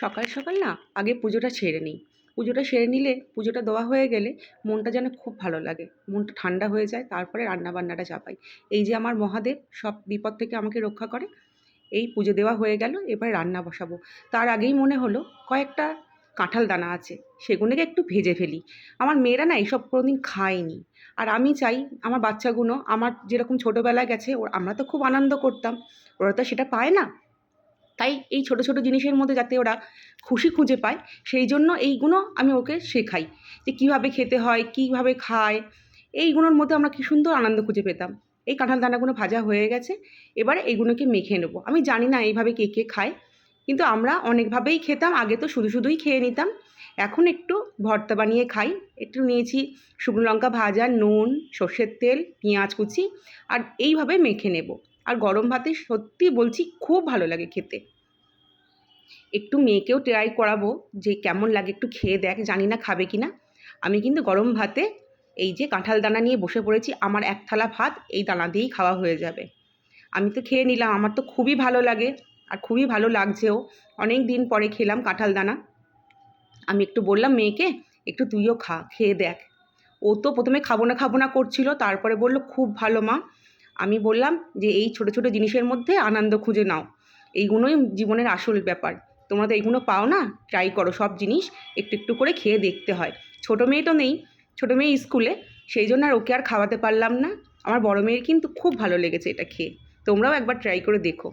সকাল সকাল না আগে পুজোটা সেরে নিই। পুজোটা সেরে নিলে পুজোটা দেওয়া হয়ে গেলে মনটা যেন খুব ভালো লাগে। মনটা ঠান্ডা হয়ে যায়, তারপরে রান্নাবান্নাটা চাপাই। এই যে আমার মহাদেব সব বিপদ থেকে আমাকে রক্ষা করে। এই পুজো দেওয়া হয়ে গেল, এবার রান্না বসাবো। তার আগেই মনে হলো কয়েকটা কাঁঠাল দানা আছে, সেগুলোকে একটু ভেজে ফেলি। আমার মেয়েরা না এইসব কোনোদিন খায়নি। আর আমি চাই আমার বাচ্চাগুলো আমার যেরকম ছোটোবেলায় গেছে আমরা তো খুব আনন্দ করতাম, ওরা তো সেটা পায় না। তাই এই ছোট ছোট জিনিসের মধ্যে যাতে ওরা খুশি খুঁজে পায়, সেই জন্য এইগুলো আমি ওকে শেখাই যে কীভাবে খেতে হয়, কীভাবে খায়। এইগুলোর মধ্যে আমরা কী সুন্দর আনন্দ খুঁজে পেতাম। এই কাঁঠাল দানাগুলো ভাজা হয়ে গেছে, এবারে এইগুলোকে মেখে নেবো। আমি জানি না এইভাবে কে কে খায়, কিন্তু আমরা অনেকভাবেই খেতাম। আগে তো শুধু শুধুই খেয়ে নিতাম, এখন একটু ভর্তা বানিয়ে খাই। একটু নিয়েছি শুকনো লঙ্কা ভাজা, নুন, সর্ষের তেল, পেঁয়াজ কুচি, আর এইভাবে মেখে নেব। আর গরম ভাতে সত্যি বলছি খুব ভালো লাগে খেতে। একটু মেয়েকেও ট্রাই করাবো যে কেমন লাগে, একটু খেয়ে দেখ, জানি না খাবে কি না। আমি কিন্তু গরম ভাতে এই যে কাঁঠাল দানা নিয়ে বসে পড়েছি, আমার এক থালা ভাত এই দানা দিয়েই খাওয়া হয়ে যাবে। আমি তো খেয়ে নিলাম, আমার তো খুবই ভালো লাগে আর খুবই ভালো লাগছেও। অনেক দিন পরে খেলাম কাঁঠাল দানা। আমি একটু বললাম মেয়েকে, একটু তুইও খা, খেয়ে দেখ। ও তো প্রথমে খাবো না করছিল, তারপরে বলল খুব ভালো মা। আমি বললাম যে এই ছোট ছোট জিনিসের মধ্যে আনন্দ খুঁজে নাও, এইগুলোই জীবনের আসল ব্যাপার। তোমরা তো এইগুলো পাও না, ট্রাই করো। সব জিনিস একটু একটু করে খেয়ে দেখতে হয়। ছোটো মেয়ে তো নেই, ছোটো মেয়ে স্কুলে, সেই জন্য আর ওকে আর খাওয়াতে পারলাম না। আমার বড় মেয়ের কিন্তু খুব ভালো লেগেছে এটা খেয়ে। তোমরাও একবার ট্রাই করে দেখো।